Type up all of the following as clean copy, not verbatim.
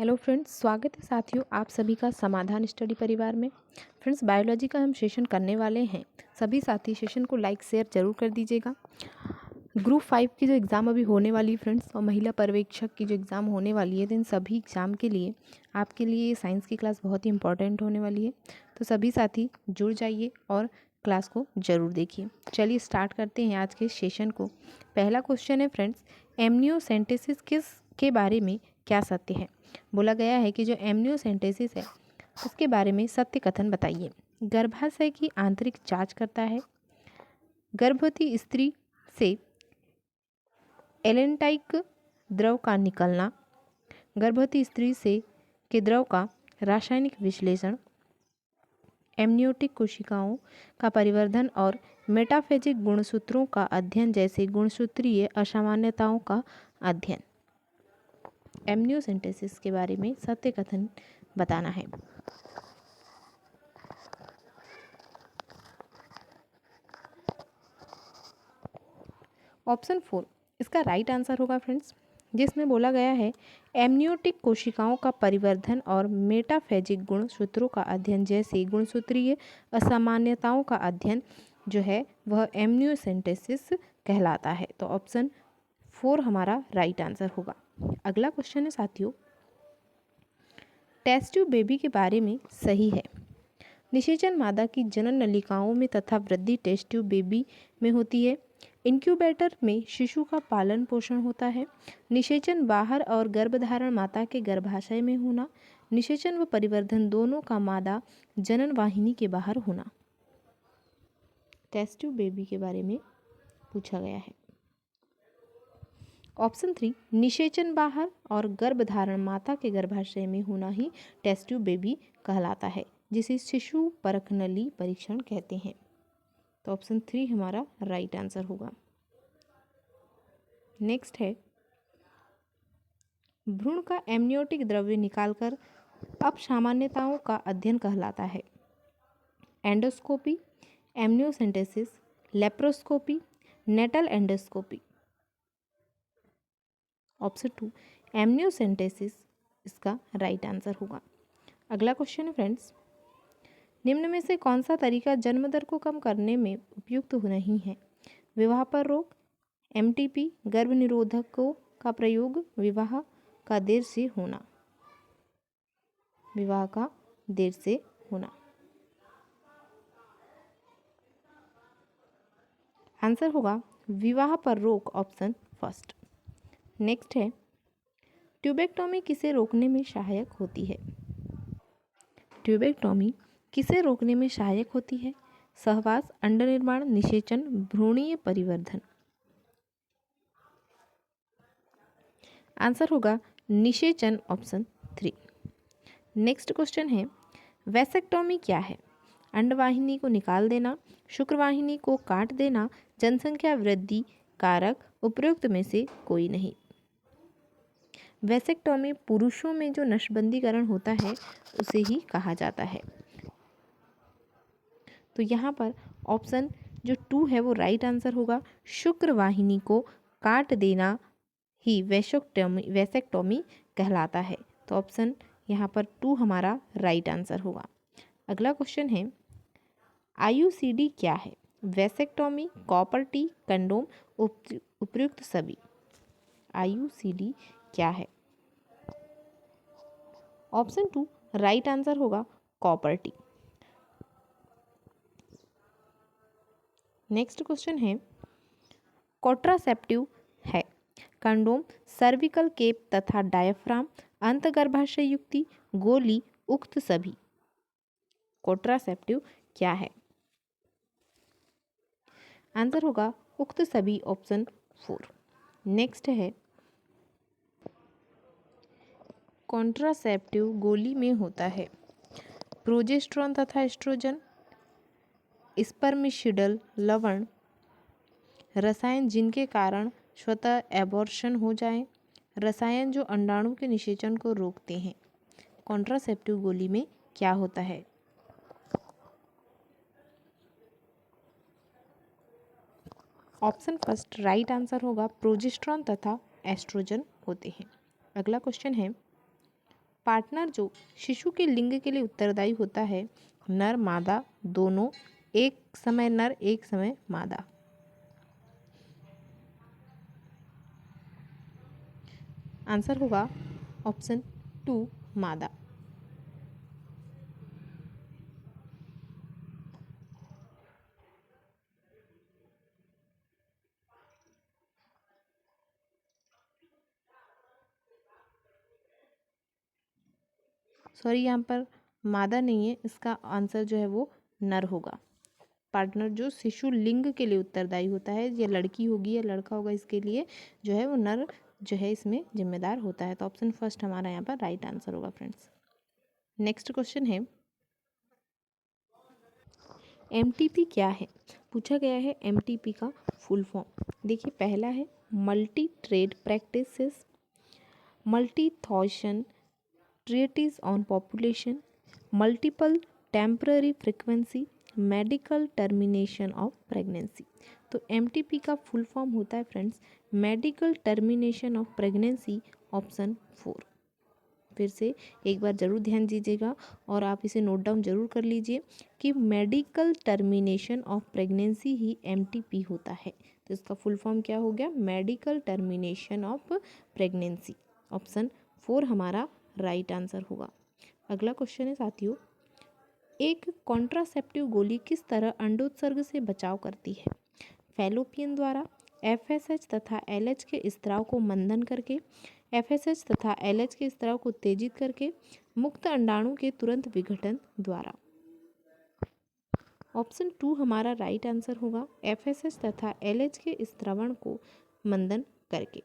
Hello friends, स्वागत है साथियों आप सभी का समाधान स्टडी परिवार में। फ्रेंड्स, बायोलॉजी का हम सेशन करने वाले हैं। सभी साथी सेशन को लाइक शेयर जरूर कर दीजिएगा। ग्रुप 5 की जो एग्ज़ाम अभी होने वाली है फ्रेंड्स, और महिला पर्यवेक्षक की जो एग्ज़ाम होने वाली है, तो इन सभी एग्ज़ाम के लिए आपके लिए साइंस की क्लास बहुत ही इंपॉर्टेंट होने वाली है। तो सभी साथी जुड़ जाइए और क्लास को ज़रूर देखिए। चलिए स्टार्ट करते हैं आज के सेशन को। पहला क्वेश्चन है फ्रेंड्स, एमनियोसेंटेसिस किस के बारे में क्या सत्य है। बोला गया है कि जो एमनियोसेंटेसिस है उसके बारे में सत्य कथन बताइए। गर्भाशय की आंतरिक जांच करता है। गर्भवती स्त्री से एलेंटाइक द्रव का निकलना। गर्भवती स्त्री से के द्रव का रासायनिक विश्लेषण। एमनियोटिक कोशिकाओं का परिवर्धन और मेटाफेजिक गुणसूत्रों का अध्ययन जैसे गुणसूत्रीय असामान्यताओं का अध्ययन। एमनियोसेंटेसिस के बारे में सत्य कथन बताना है। ऑप्शन 4 इसका राइट आंसर होगा फ्रेंड्स, जिसमें बोला गया है एमनियोटिक कोशिकाओं का परिवर्धन और मेटाफेजिक गुणसूत्रों का अध्ययन जैसे गुणसूत्रीय असामान्यताओं का अध्ययन जो है वह एमनियोसेंटेसिस कहलाता है। तो ऑप्शन 4 हमारा राइट आंसर होगा। अगला क्वेश्चन है साथियों, टेस्ट ट्यूब बेबी के बारे में सही है। निषेचन मादा की जनन नलिकाओं में तथा वृद्धि टेस्ट ट्यूब बेबी में होती है। इंक्यूबेटर में शिशु का पालन पोषण होता है। निषेचन बाहर और गर्भधारण माता के गर्भाशय में होना। निषेचन व परिवर्धन दोनों का मादा जनन वाहिनी के बाहर होना। टेस्ट ट्यूब बेबी के बारे में पूछा गया है। ऑप्शन 3 निषेचन बाहर और गर्भधारण माता के गर्भाशय में होना ही टेस्ट ट्यूब बेबी कहलाता है, जिसे शिशु परख नली परीक्षण कहते हैं। तो ऑप्शन 3 हमारा राइट आंसर होगा। नेक्स्ट है, भ्रूण का एमनियोटिक द्रव्य निकालकर अपसामान्यताओं का अध्ययन कहलाता है। Endoscopy, amniocentesis, laparoscopy, natal endoscopy. Option 2 amniocentesis इसका राइट आंसर होगा। अगला क्वेश्चन है फ्रेंड्स, निम्न में से कौन सा तरीका जन्म दर को कम करने में उपयुक्त नहीं है। विवाह पर रोक, एमटीपी, गर्भ निरोधकों का प्रयोग, विवाह का देर से होना। विवाह का देर से होना। आंसर होगा विवाह पर रोक, ऑप्शन फर्स्ट। नेक्स्ट है, ट्यूबेक्टोमी किसे रोकने में सहायक होती है। ट्यूबेक्टोमी किसे रोकने में सहायक होती है। सहवास, अंड निर्माण, निषेचन, भ्रूणीय परिवर्धन। आंसर होगा निषेचन, ऑप्शन 3। नेक्स्ट क्वेश्चन है, वैसेक्टोमी क्या है। अंडवाहिनी को निकाल देना, शुक्रवाहिनी को काट देना, जनसंख्या वृद्धि कारक, उपयुक्त में से कोई नहीं। वैसेक्टोमी पुरुषों में जो नसबंदीकरण होता है उसे ही कहा जाता है। तो यहाँ पर ऑप्शन जो 2 है वो राइट आंसर होगा। शुक्रवाहिनी को काट देना ही वैसेक्टोमी कहलाता है। तो ऑप्शन यहाँ पर 2 हमारा राइट आंसर होगा। अगला क्वेश्चन है, आईयूसीडी क्या है। वैसेक्टोमी, कॉपर टी, कंडोम, उपयुक्त सभी। आईयूसीडी क्या है। ऑप्शन 2 राइट आंसर होगा कॉपर टी। नेक्स्ट क्वेश्चन है, कॉन्ट्रासेप्टिव है। कंडोम, सर्विकल केप तथा डायफ्राम, अंतगर्भाशय युक्ति, गोली, उक्त सभी। कॉन्ट्रासेप्टिव क्या है। आंसर होगा उक्त सभी, ऑप्शन 4। नेक्स्ट है, कॉन्ट्रासेप्टिव गोली में होता है प्रोजेस्टेरोन तथा एस्ट्रोजन, स्पर्मिसिडल लवण, रसायन जिनके कारण स्वतः एबॉर्शन हो जाए, रसायन जो अंडाणु के निषेचन को रोकते हैं। कॉन्ट्रासेप्टिव गोली में क्या होता है। ऑप्शन फर्स्ट राइट आंसर होगा प्रोजेस्टेरोन तथा एस्ट्रोजन होते हैं। अगला क्वेश्चन है, पार्टनर जो शिशु के लिंग के लिए उत्तरदायी होता है, नर मादा दोनों, एक समय नर एक समय मादा। आंसर होगा ऑप्शन 2 मादा। सॉरी, यहाँ पर मादा नहीं है, इसका आंसर जो है वो नर होगा। पार्टनर जो शिशु लिंग के लिए उत्तरदायी होता है, या लड़की होगी या लड़का होगा, इसके लिए जो है वो नर जो है इसमें जिम्मेदार होता है। तो ऑप्शन फर्स्ट हमारा यहाँ पर राइट आंसर होगा फ्रेंड्स। नेक्स्ट क्वेश्चन है एमटीपी क्या है। पूछा गया है एमटीपी का फुल फॉर्म। देखिए, पहला है multi trade practices, Malthusian treatise on population, multiple temporary frequency, medical termination of pregnancy। तो MTP का फुल फॉर्म होता है friends medical termination of pregnancy, option 4। फिर से एक बार ज़रूर ध्यान दीजिएगा और आप इसे नोट डाउन जरूर कर लीजिए कि medical termination of pregnancy he MTP होता है। तो इसका फुल फॉर्म क्या हो गया, medical termination of pregnancy, option 4 हमारा राइट आंसर होगा। अगला क्वेश्चन है साथियों, एक कॉन्ट्रासेप्टिव गोली किस तरह अंडोत्सर्ग से बचाव करती है। फैलोपियन द्वारा, FSH तथा LH के स्त्राव को मंदन करके, FSH तथा LH के स्त्राव को उत्तेजित करके, मुक्त अंडाणु के तुरंत विघटन द्वारा। ऑप्शन 2 हमारा राइट आंसर होगा, FSH तथा LH के स्त्रावण को मंदन करके।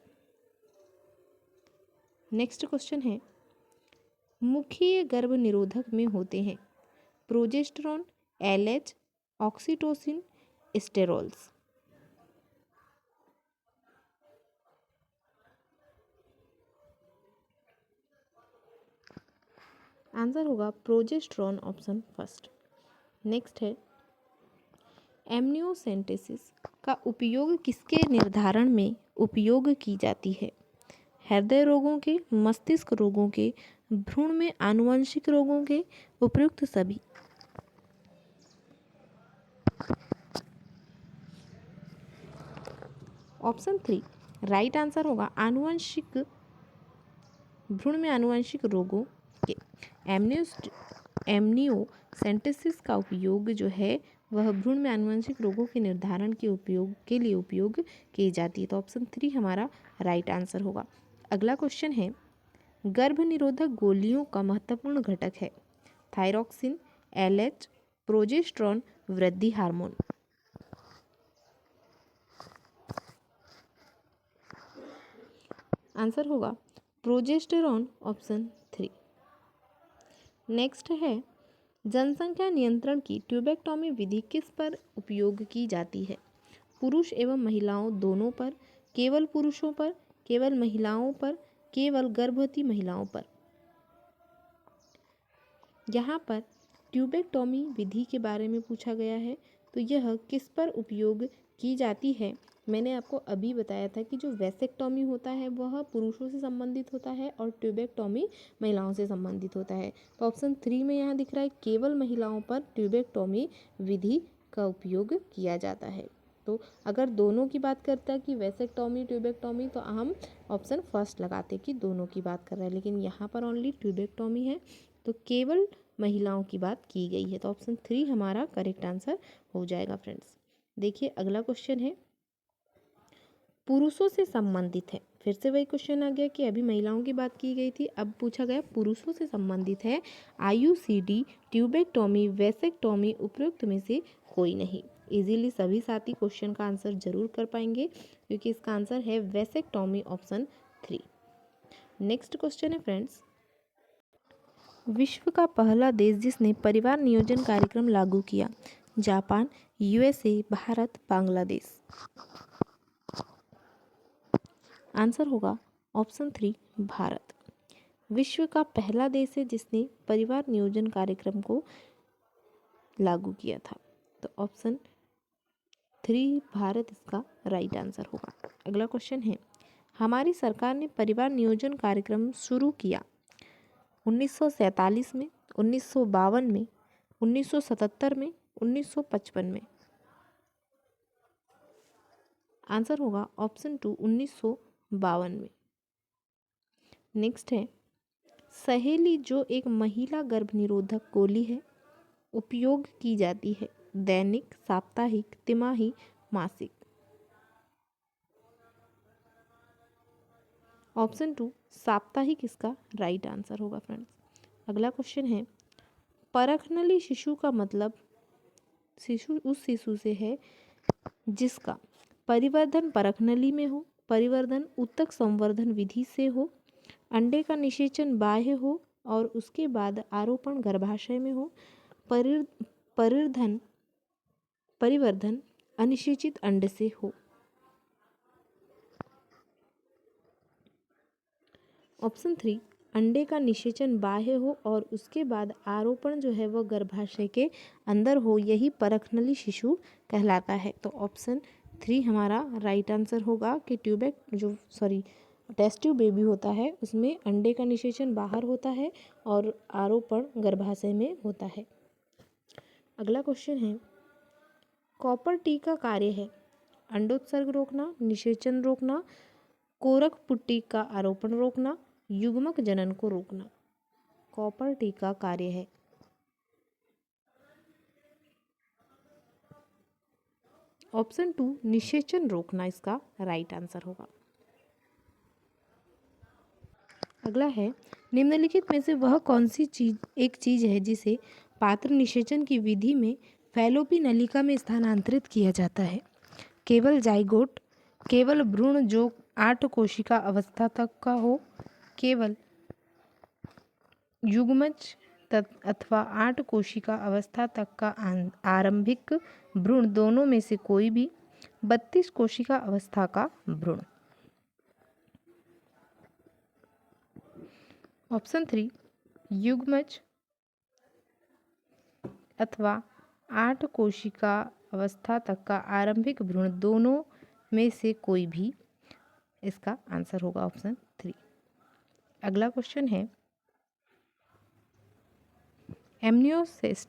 नेक्स्ट क्वेश्चन है मुखीय गर्भ निरोधक में होते हैं progesterone, LH, oxytocin, sterols. Answer होगा प्रोजेस्टेरॉन, ऑप्शन फर्स्ट। नेक्स्ट है एमनियोसेंटेसिस का उपयोग किसके निर्धारण में उपयोग की जाती है। हृदय रोगों के, मस्तिष्क रोगों के, भ्रूण में आनुवंशिक रोगों के, उपयुक्त सभी। ऑप्शन 3 राइट आंसर होगा आनुवंशिक, भ्रूण में आनुवंशिक रोगों के। एमनियोसेंटेसिस का उपयोग जो है वह भ्रूण में आनुवंशिक रोगों के निर्धारण के लिए उपयोग की जाती है। तो ऑप्शन 3 हमारा राइट आंसर होगा। अगला क्वेश्चन है गर्भ निरोधक गोलियों का महत्वपूर्ण घटक है थायरॉक्सिन, LH, प्रोजेस्टेरॉन, वृद्धि हार्मोन। आंसर होगा प्रोजेस्टेरॉन, ऑप्शन 3। नेक्स्ट है जनसंख्या नियंत्रण की ट्यूबेक्टोमी विधि किस पर उपयोग की जाती है। पुरुष एवं महिलाओं दोनों पर, केवल पुरुषों पर, केवल महिलाओं पर, केवल गर्भवती महिलाओं पर। यहाँ पर ट्यूबेक्टोमी विधि के बारे में पूछा गया है, तो यह किस पर उपयोग की जाती है। मैंने आपको अभी बताया था कि जो वैसेक्टोमी होता है वह पुरुषों से संबंधित होता है और ट्यूबेक्टोमी महिलाओं से संबंधित होता है। तो ऑप्शन 3 में यहाँ दिख रहा है केवल महिलाओं पर ट्यूबेक्टोमी विधि का उपयोग किया जाता है। तो अगर दोनों की बात करता है कि वैसेक्टोमी ट्यूबेक्टोमी, तो हम ऑप्शन फर्स्ट लगाते कि दोनों की बात कर रहा है, लेकिन यहाँ पर ओनली ट्यूबेक्टोमी है तो केवल महिलाओं की बात की गई है। तो ऑप्शन 3 हमारा करेक्ट आंसर हो जाएगा फ्रेंड्स। देखिए अगला क्वेश्चन है पुरुषों से संबंधित है। फिर से वही क्वेश्चन आ गया कि अभी महिलाओं की बात की गई थी, अब पूछा गया पुरुषों से संबंधित है IUCD, ट्यूबेक्टोमी, वैसेक्टोमी, उपयुक्त में से कोई नहीं। इजीली सभी साथी क्वेश्चन का आंसर जरूर कर पाएंगे क्योंकि इसका आंसर है वैसेक्टोमी, ऑप्शन 3। नेक्स्ट क्वेश्चन है फ्रेंड्स विश्व का पहला देश जिसने परिवार नियोजन कार्यक्रम लागू किया। Japan, USA, Bharat, Bangladesh. Answer होगा ऑप्शन 3 भारत। विश्व का पहला देश है जिसने परिवार नियोजन कार्यक्रम को लागू किया था। तो ऑप्शन 3 भारत इसका राइट आंसर होगा। अगला क्वेश्चन है हमारी सरकार ने परिवार नियोजन कार्यक्रम शुरू किया 1947 में, 1952 में, 1977 में, 1955 में। आंसर होगा ऑप्शन 2 1952 में। नेक्स्ट है सहेली, जो एक महिला गर्भ निरोधक गोली है, उपयोग की जाती है दैनिक, साप्ताहिक, तिमाही, मासिक। ऑप्शन 2 साप्ताहिक इसका राइट आंसर होगा फ्रेंड्स। अगला क्वेश्चन है परखनली शिशु का मतलब शिशु उस शिशु से है जिसका परिवर्धन परखनली में हो, परिवर्धन ऊतक संवर्धन विधि से हो, अंडे का निषेचन बाह्य हो और उसके बाद आरोपण गर्भाशय में हो, परिवर्धन अनिषेचित अंड से हो। ऑप्शन 3 अंडे का निषेचन बाह्य हो और उसके बाद आरोपण जो है वह गर्भाशय के अंदर हो, यही परखनली शिशु कहलाता है। तो ऑप्शन 3 हमारा राइट आंसर होगा कि टेस्ट ट्यूब बेबी होता है उसमें अंडे का निषेचन बाहर होता है और आरोपण गर्भाशय में होता है। अगला क्वेश्चन है कॉपर टी का कार्य है अंडोत्सर्ग रोकना, निषेचन रोकना, कोरक पुट्टी का आरोपण रोकना, युग्मक जनन को रोकना। कॉपर टी का कार्य है ऑप्शन 2 निषेचन रोकना इसका राइट आंसर होगा। अगला है निम्नलिखित में से वह कौन सी चीज है जिसे पात्र निषेचन की विधि में फैलोपी नलिका में स्थानांतरित किया जाता है। केवल जाइगोट, केवल भ्रूण जो 8 कोशिका अवस्था तक का हो, केवल युग्मज अथवा 8 कोशिका अवस्था तक का आरंभिक भ्रूण, दोनों में से कोई भी, 32 कोशिका अवस्था का भ्रूण। ऑप्शन 3 युग्मज अथवा 8 कोशिका अवस्था तक का आरंभिक भ्रूण, दोनों में से कोई भी, इसका आंसर होगा ऑप्शन 3। अगला क्वेश्चन है एमनियोसेंटेसिस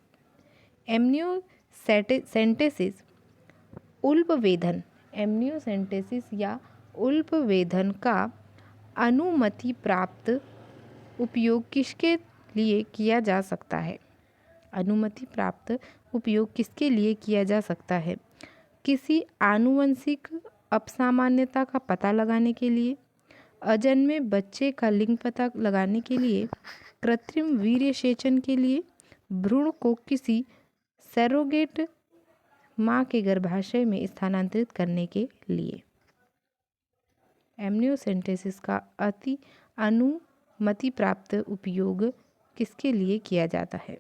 या उल्पवेधन का अनुमति प्राप्त उपयोग किसके लिए किया जा सकता है। अनुमति प्राप्त उपयोग किसके लिए किया जा सकता है। किसी आनुवंशिक अपसामान्यता का पता लगाने के लिए, अजन्मे बच्चे का लिंग पता लगाने के लिए, कृत्रिम वीर्यसेचन के लिए, भ्रूण को किसी सरोगेट मां के गर्भाशय में स्थानांतरित करने के लिए। एमनियोसेंटेसिस का अति अनुमति प्राप्त उपयोग किसके लिए किया जाता है।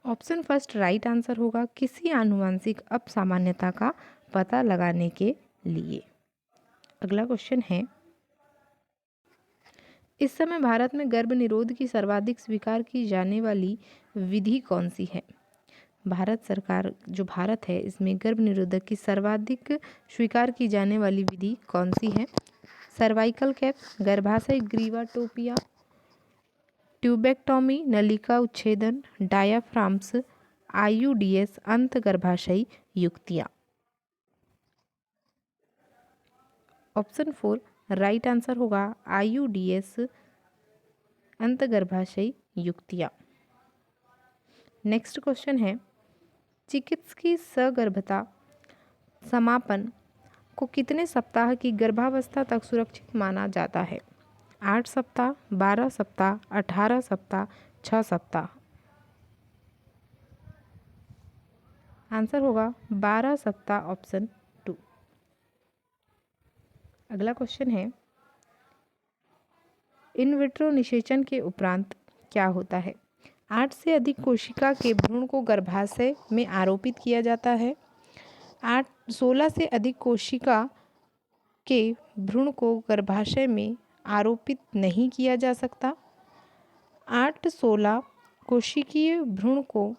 ऑप्शन फर्स्ट राइट आंसर होगा किसी आनुवंशिक अपसामान्यता का पता लगाने के लिए। अगला क्वेश्चन है इस समय भारत में गर्भ निरोध की सर्वाधिक स्वीकार की जाने वाली विधि कौन सी है। भारत सरकार जो भारत है इसमें गर्भ निरोधक की सर्वाधिक स्वीकार की जाने वाली विधि कौन सी है। सर्वाइकल कैप, गर्भाशय ग्रीवाटोपिया, ट्यूबेक्टोमी, नलिका उच्छेदन, डायाफ्राम्स, IUDS, अंत गर्भाशयी युक्तियाँ। ऑप्शन 4 राइट आंसर होगा IUDS, अंत गर्भाशयी युक्तियाँ। नेक्स्ट क्वेश्चन है चिकित्सकीय सगर्भता समापन को कितने सप्ताह की गर्भावस्था तक सुरक्षित माना जाता है। 8 सप्ताह, 12 सप्ताह, 18 सप्ताह, 6 सप्ताह। आंसर होगा 12 सप्ताह ऑप्शन 2। अगला क्वेश्चन है इन विट्रो निषेचन के उपरांत क्या होता है। 8 से अधिक कोशिका के भ्रूण को गर्भाशय में आरोपित किया जाता है। 16 से अधिक कोशिका के भ्रूण को गर्भाशय में आरोपित नहीं किया जा सकता। 8-16 कोशिकीय भ्रूण को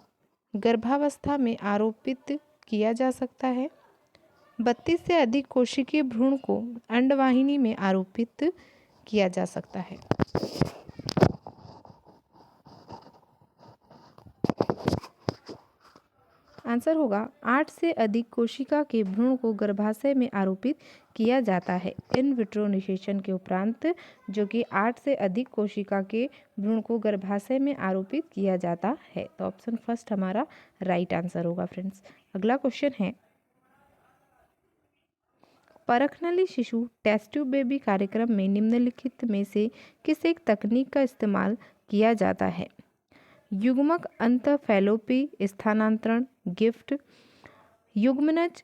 गर्भावस्था में आरोपित किया जा सकता है। 32 से अधिक कोशिकीय भ्रूण को अंडवाहिनी में आरोपित किया जा सकता है। आंसर होगा 8 से अधिक कोशिका के भ्रूण को गर्भाशय में आरोपित किया जाता है इन विट्रो निषेचन के उपरांत, जो कि 8 से अधिक कोशिका के भ्रूण को गर्भाशय में आरोपित किया जाता है। तो ऑप्शन फर्स्ट हमारा राइट आंसर होगा फ्रेंड्स। अगला क्वेश्चन है, परखनली शिशु टेस्ट ट्यूब बेबी कार्यक्रम में निम्नलिखित में से किस एक तकनीक का इस्तेमाल किया जाता है? युग्मक अंतःफैलोपी स्थानांतरण गिफ्ट, युग्मनज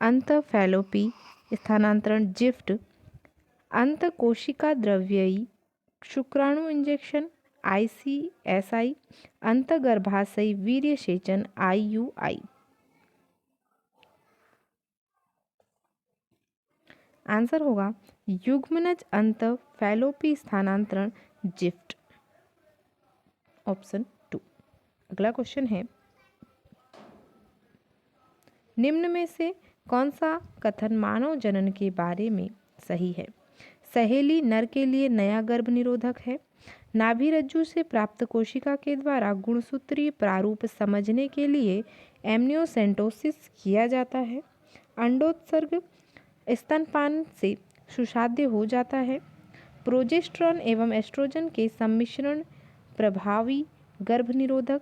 अंतःफैलोपी स्थानांतरण जिफ्ट, अंतःकोशिका द्रव्ययी शुक्राणु इंजेक्शन ICSI, अंतःगर्भाशयी वीर्य सेचन IUI। आंसर होगा युग्मनज अंतःफैलोपी स्थानांतरण जिफ्ट, ऑप्शन 2। अगला क्वेश्चन है, निम्न में से कौन सा कथन मानव जनन के बारे में सही है? सहेली नर के लिए नया गर्भ निरोधक है। नाभिरज्जु से प्राप्त कोशिका के द्वारा गुणसूत्रीय प्रारूप समझने के लिए एमनियोसेंटोसिस किया जाता है। अंडोत्सर्ग स्तनपान से सुसाध्य हो जाता है। प्रोजेस्टेरॉन एवं एस्ट्रोजन के सम्मिश्रण प्रभावी गर्भनिरोधक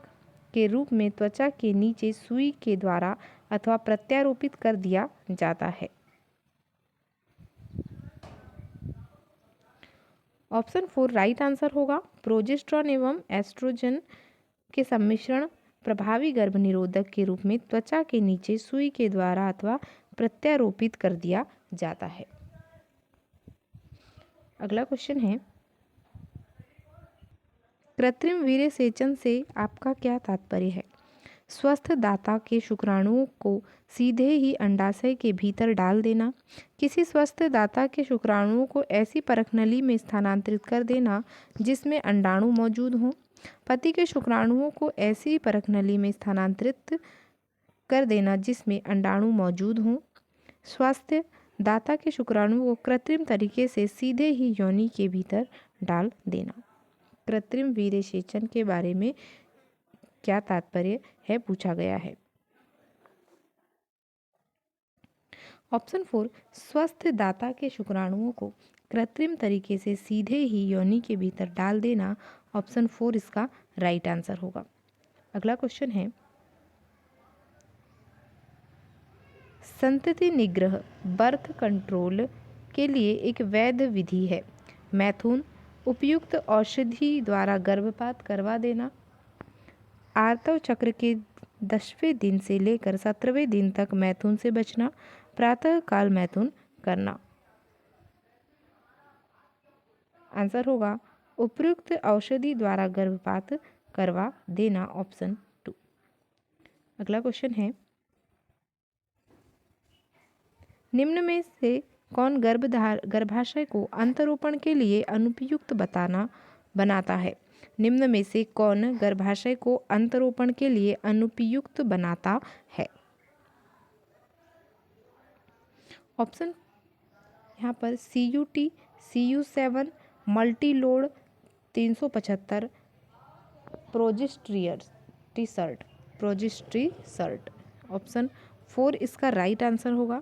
के रूप में त्वचा के नीचे सुई के द्वारा अथवा प्रत्यारोपित कर दिया जाता है। ऑप्शन 4 राइट आंसर होगा। प्रोजेस्टेरॉन एवं एस्ट्रोजन के सम्मिश्रण प्रभावी गर्भनिरोधक के रूप में त्वचा के नीचे सुई के द्वारा अथवा प्रत्यारोपित कर दिया जाता है। अगला क्वेश्चन है, कृत्रिम वीर्य सेचन से आपका क्या तात्पर्य है? स्वस्थ दाता के शुक्राणुओं को सीधे ही अंडाशय के भीतर डाल देना, किसी स्वस्थ दाता के शुक्राणुओं को ऐसी परखनली में स्थानांतरित कर देना जिसमें अंडाणु मौजूद हों, पति के शुक्राणुओं को ऐसी परखनली में स्थानांतरित कर देना जिसमें अंडाणु मौजूद हों, स्वस्थ दाता के शुक्राणुओं को कृत्रिम तरीके से सीधे ही योनि के भीतर डाल देना। कृत्रिम वीर्य सेचन के बारे में क्या तात्पर्य है पूछा गया है। ऑप्शन 4 स्वस्थ दाता के शुक्राणुओं को कृत्रिम तरीके से सीधे ही योनि के भीतर डाल देना, ऑप्शन 4 इसका राइट आंसर होगा। अगला क्वेश्चन है, संतति निग्रह बर्थ कंट्रोल के लिए एक वैध विधि है। मैथुन, उपयुक्त औषधि द्वारा गर्भपात करवा देना, आर्तव चक्र के 10वें दिन से लेकर 17वें दिन तक मैथुन से बचना, प्रातः काल मैथुन करना। आंसर होगा उपयुक्त औषधि द्वारा गर्भपात करवा देना, ऑप्शन 2। अगला क्वेश्चन है, निम्न में से कौन गर्भाशय को अंतरोपण के लिए अनुपयुक्त बनाता है? निम्न में से कौन गर्भाशय को अंतरोपण के लिए अनुपयुक्त बनाता है? ऑप्शन यहाँ पर CUT, CU7, मल्टीलोड 375, प्रोजेस्ट्रीसर्ट। ऑप्शन 4 इसका राइट आंसर होगा,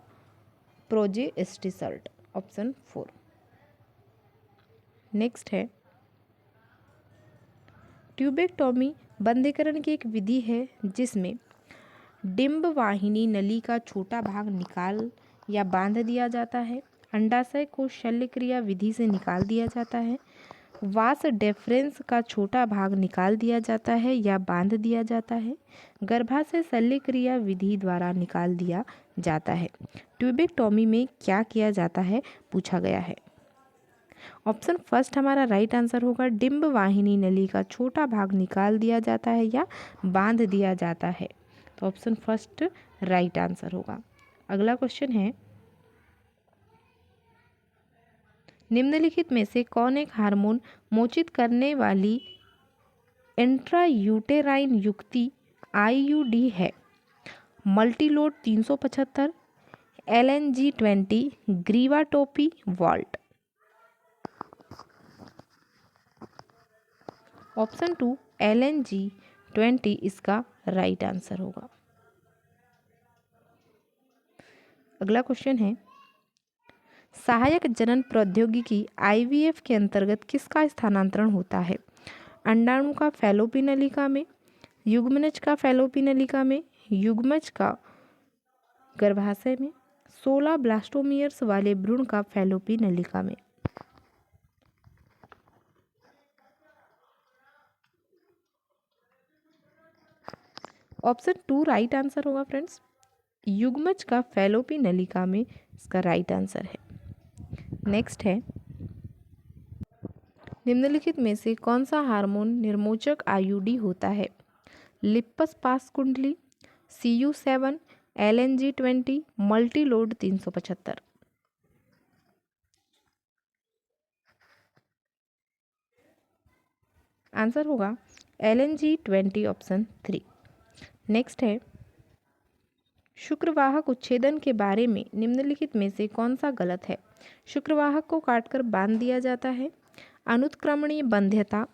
प्रोजेस्टीसर्ट, ऑप्शन 4। नेक्स्ट है, ट्यूबेक्टोमी बंधीकरण की एक विधि है जिसमें डिंब वाहिनी नली का छोटा भाग निकाल या बांध दिया जाता है, अंडाशय को शल्य क्रिया विधि से निकाल दिया जाता है, वास डेफरेंस का छोटा भाग निकाल दिया जाता है या बांध दिया जाता है, गर्भाशय शल्य क्रिया विधि द्वारा निकाल दिया जाता है। ट्यूबेक्टोमी में क्या किया जाता है पूछा गया है। ऑप्शन फर्स्ट हमारा राइट आंसर होगा, डिंब वाहिनी नली का छोटा भाग निकाल दिया जाता है या बांध दिया जाता है। तो ऑप्शन फर्स्ट राइट आंसर होगा। अगला क्वेश्चन है, निम्नलिखित में से कौन एक हार्मोन मोचित करने वाली इंट्रायूटेराइन युक्ति IUD है? Multiload 375, LNG20, ग्रीवाटोपी, vault. Option 2 LNG20 इसका राइट आंसर होगा। अगला क्वेश्चन है, सहायक जनन प्रौद्योगिकी आईवीएफ के अंतर्गत किसका स्थानांतरण होता है? अंडाणु का फैलोपी नलिका में, युग्मनज का फैलोपी नलिका में, युग्मज का गर्भाशय में, 16 ब्लास्टोमियर्स वाले भ्रूण का फैलोपी नलिका में। ऑप्शन 2 राइट आंसर होगा फ्रेंड्स। युग्मज का फैलोपी नलिका में इसका राइट आंसर है। नेक्स्ट है, निम्नलिखित में से कौन सा हार्मोन निर्मोचक आईयूडी होता है? लिप्पस पास कुंडली, CU7, LNG20, मल्टीलोड 375। आंसर होगा LNG20 ऑप्शन 3। नेक्स्ट है, शुक्रवाहक उच्छेदन के बारे में निम्नलिखित में से कौन सा गलत है? शुक्रवाहक को काटकर बांध दिया जाता है, अनुत्क्रमणीय बंध्यता,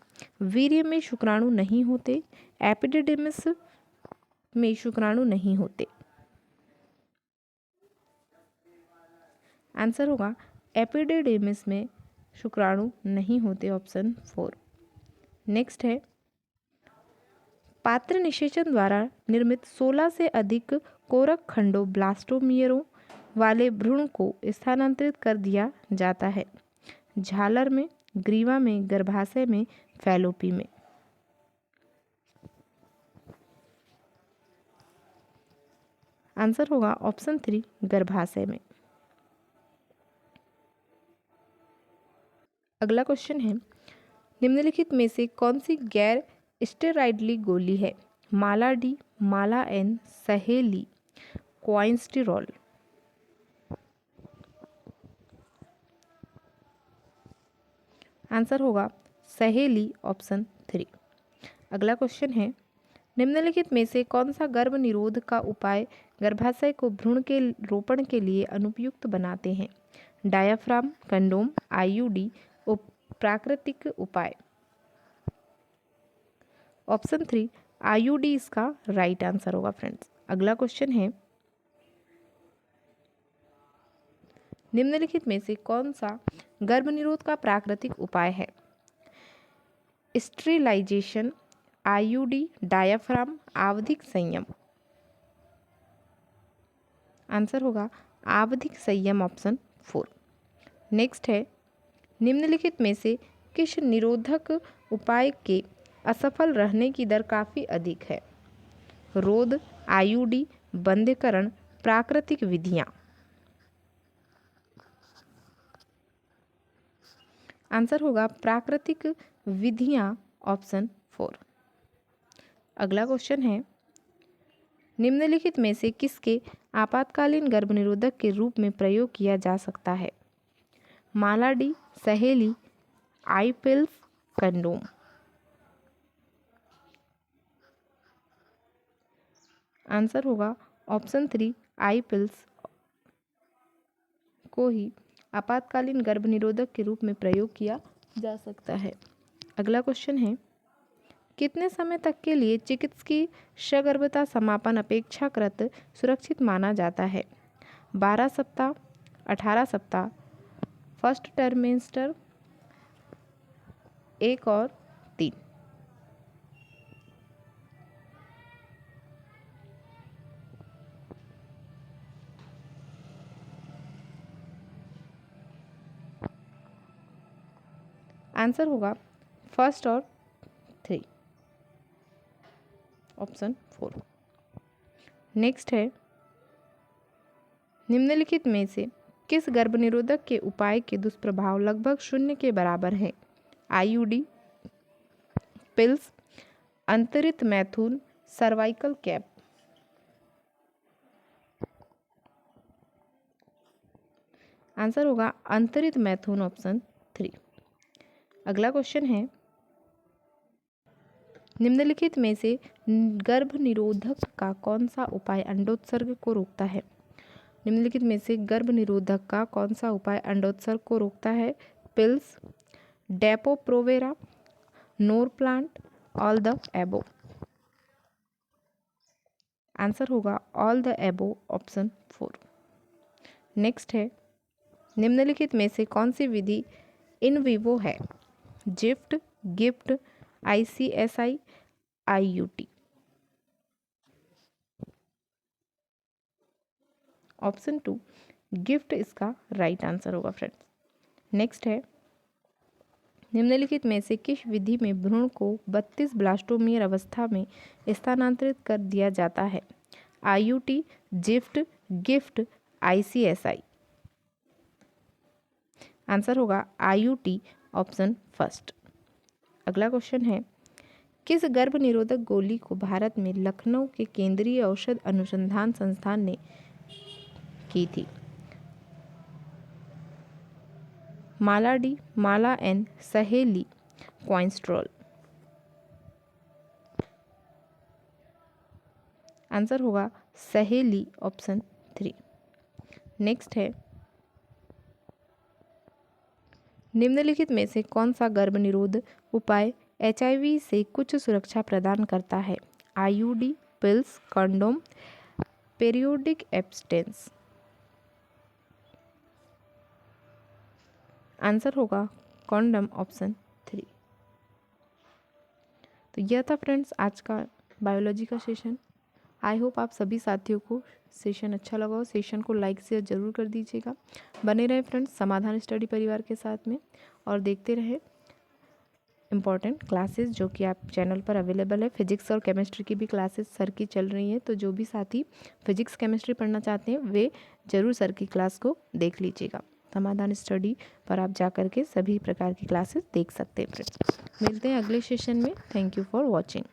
वीर्य में शुक्राणु नहीं होते, एपिडिडिमिस में शुक्राणु नहीं होते। आंसर होगा एपिडिडिमिस में शुक्राणु नहीं होते ऑप्शन 4। नेक्स्ट है, पात्र निषेचन द्वारा निर्मित 16 से अधिक कोरक खंडों ब्लास्टोमियरों वाले भ्रूण को स्थानांतरित कर दिया जाता है, झालर में, ग्रीवा में, गर्भाशय में, फैलोपी में। आंसर होगा ऑप्शन 3 गर्भाशय में। अगला क्वेश्चन है, निम्नलिखित में से कौन सी गैर स्टेरॉइडली गोली है? माला डी, माला एन, सहेली, क्वाइंस्टिरॉल। आंसर होगा सहेली ऑप्शन 3। अगला क्वेश्चन है, निम्नलिखित में से कौन सा गर्भ निरोध का उपाय गर्भाशय को भ्रूण के रोपण के लिए अनुपयुक्त बनाते हैं? डायाफ्राम, कंडोम, आईयूडी, प्राकृतिक उपाय। ऑप्शन 3 आईयूडी इसका राइट आंसर होगा फ्रेंड्स। अगला क्वेश्चन है, निम्नलिखित में से कौन सा गर्भ निरोध का प्राकृतिक उपाय है? स्टेरिलाइजेशन, आईयूडी, डायाफ्राम, आवधिक संयम। आंसर होगा आवधिक संयम ऑप्शन 4। नेक्स्ट है, निम्नलिखित में से किस निरोधक उपाय के असफल रहने की दर काफ़ी अधिक है? रोध, आईयूडी, बंध्यकरण, प्राकृतिक विधियां। आंसर होगा प्राकृतिक विधियां ऑप्शन 4। अगला क्वेश्चन है, निम्नलिखित में से किसके आपातकालीन गर्भनिरोधक के रूप में प्रयोग किया जा सकता है? माला डी, सहेली, आई पिल्स, कंडोम। आंसर होगा ऑप्शन 3 आई पिल्स को ही आपातकालीन गर्भनिरोधक के रूप में प्रयोग किया जा सकता है। अगला क्वेश्चन है, कितने समय तक के लिए चिकित्सकीय सगर्भता समापन अपेक्षाकृत सुरक्षित माना जाता है? 12 सप्ताह, 18 सप्ताह, फर्स्ट ट्राइमेस्टर, 1 और 3। आंसर होगा फर्स्ट और 3 ऑप्शन 4। नेक्स्ट है, निम्नलिखित में से किस गर्भनिरोधक के उपाय के दुष्प्रभाव लगभग 0 के बराबर हैं? आईयूडी, पिल्स, अंतरित मैथुन, सर्वाइकल कैप। आंसर होगा अंतरित मैथुन ऑप्शन 3। अगला क्वेश्चन है, निम्नलिखित में से गर्भ निरोधक का कौन सा उपाय अंडोत्सर्ग को रोकता है? निम्नलिखित में से गर्भ निरोधक का कौन सा उपाय अंडोत्सर्ग को रोकता है? Pills, Depo Provera, Norplant, all the above. Answer होगा all the above option 4। Next है, निम्नलिखित में से कौन सी विधि इन विवो है? ZIFT, GIFT, ICSI, IUT। Option 2 GIFT इसका राइट आंसर होगा फ्रेंड्स। नेक्स्ट है, निम्नलिखित में से किस विधि में भ्रूण को 32 ब्लास्टोमियर अवस्था में स्थानांतरित कर दिया जाता है? IUT, gift, GIFT, ICSI। Answer होगा IUT, ऑप्शन फर्स्ट। अगला क्वेश्चन है, किस गर्भ निरोधक गोली को भारत में लखनऊ के केंद्रीय औषध अनुसंधान संस्थान ने की थी? माला डी, माला एन, सहेली, क्वाइंस्ट्रोल। आंसर होगा सहेली, ऑप्शन 3। नेक्स्ट है, निम्नलिखित में से कौन सा गर्भ निरोध उपाय HIV से कुछ सुरक्षा प्रदान करता है? IUD, pills, condom, periodic abstinence. Answer होगा कॉन्डम, ऑप्शन 3। तो यह था फ्रेंड्स आज का बायोलॉजी का सेशन। आई होप आप सभी साथियों को सेशन अच्छा लगा हो। सेशन को लाइक शेयर जरूर कर दीजिएगा। बने रहे फ्रेंड्स समाधान स्टडी परिवार के साथ में और देखते रहे इम्पॉर्टेंट क्लासेस जो कि आप चैनल पर अवेलेबल है। फिजिक्स और केमिस्ट्री की भी क्लासेस सर की चल रही हैं, तो जो भी साथी फिजिक्स केमिस्ट्री पढ़ना चाहते हैं वे जरूर सर की क्लास को देख लीजिएगा। समाधान स्टडी पर आप जा कर के सभी प्रकार की क्लासेस देख सकते हैं फ्रेंड्स। मिलते हैं अगले सेशन में। Thank you for watching.